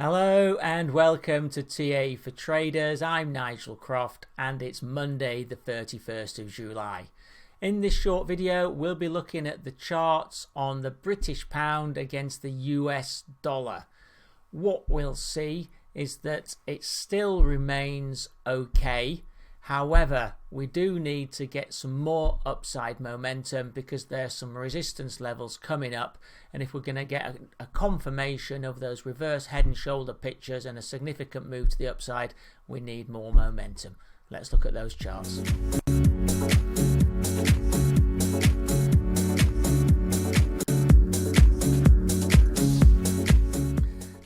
Hello and welcome to TA for Traders. I'm Nigel Croft and it's Monday the 31st of July. In this short video we'll be looking at the charts on the British pound against the US dollar. What we'll see is that it still remains okay. However, we do need to get some more upside momentum because there's some resistance levels coming up, and if we're going to get a confirmation of those reverse head and shoulder pictures and a significant move to the upside, we need more momentum. Let's look at those charts.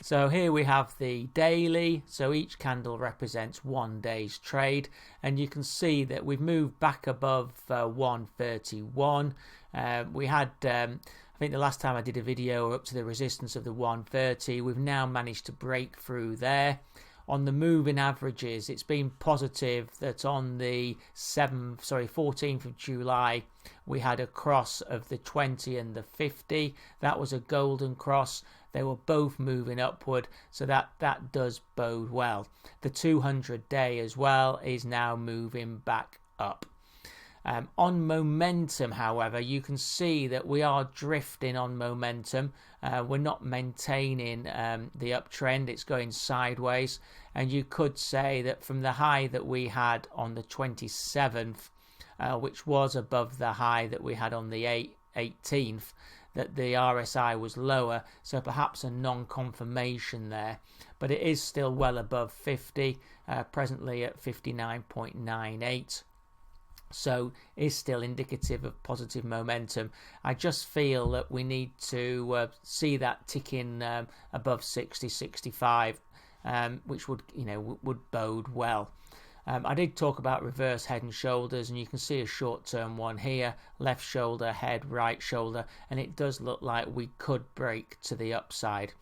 So here we have the daily, so each candle represents 1 day's trade, and you can see that we've moved back above 131. We had, I think the last time I did a video, we're up to the resistance of the 130. We've now managed to break through there. On the moving averages, it's been positive that on the 14th of July, we had a cross of the 20 and the 50. That was a golden cross. They were both moving upward, so that does bode well. The 200-day as well is now moving back up. On momentum, however, you can see that we are drifting on momentum. We're not maintaining the uptrend. It's going sideways. And you could say that from the high that we had on the 27th, which was above the high that we had on the 18th, that the RSI was lower, so perhaps a non-confirmation there. But it is still well above 50, presently at 59.98. So is still indicative of positive momentum. I just feel that we need to see that ticking above 60, 65, which would bode well. I did talk about reverse head and shoulders, and you can see a short-term one here, left shoulder, head, right shoulder, and it does look like we could break to the upside.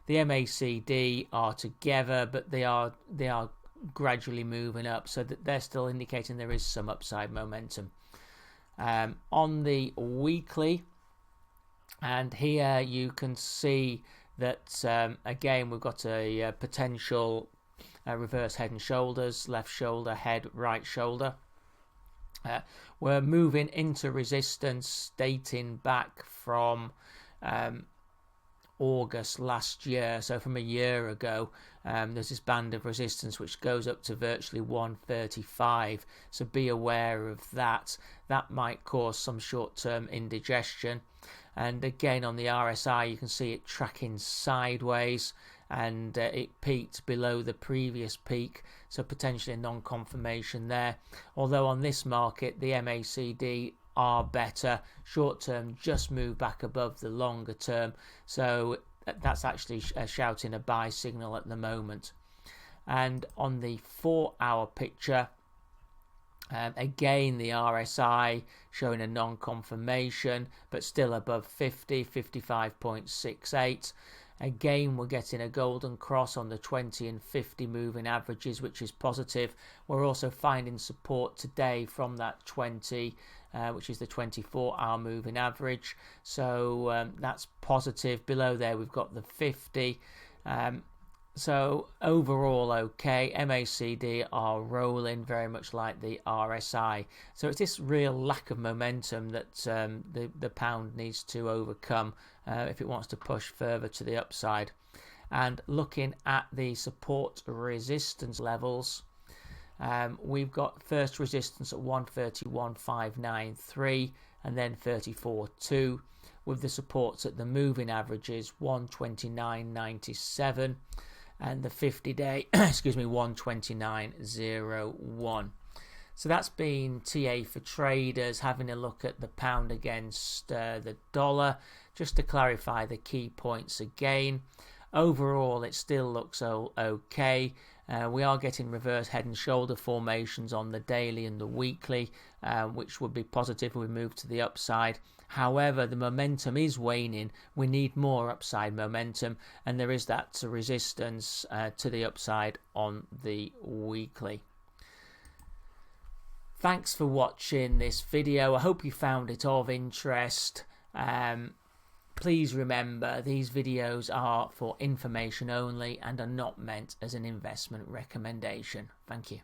The MACD are together, but they are gradually moving up, so that they're still indicating there is some upside momentum. On the weekly, and here you can see that again we've got a potential reverse head and shoulders, left shoulder, head, right shoulder. We're moving into resistance dating back from August last year, so from a year ago. There's this band of resistance which goes up to virtually 135, so be aware of that. That might cause some short-term indigestion. And again on the RSI you can see it tracking sideways, and it peaked below the previous peak, so potentially a non-confirmation there. Although on this market the MACD are better, short term just moved back above the longer term, so that's actually shouting a buy signal at the moment. And on the 4-hour picture, again the RSI showing a non-confirmation but still above 50, 55.68. Again, we're getting a golden cross on the 20 and 50 moving averages, which is positive. We're also finding support today from that 20, which is the 24-hour moving average. So that's positive. Below there, we've got the 50. So overall, okay. MACD are rolling very much like the RSI. So it's this real lack of momentum that the pound needs to overcome if it wants to push further to the upside. And looking at the support resistance levels, we've got first resistance at 131.593 and then 34.2, with the supports at the moving averages 129.97 and the 50-day 129.01. So that's been TA for Traders, having a look at the pound against the dollar. Just to clarify the key points again, overall it still looks okay. We are getting reverse head and shoulder formations on the daily and the weekly, which would be positive if we move to the upside. However, the momentum is waning. We need more upside momentum, and there is that resistance to the upside on the weekly. Thanks for watching this video. I hope you found it of interest. Please remember, these videos are for information only and are not meant as an investment recommendation. Thank you.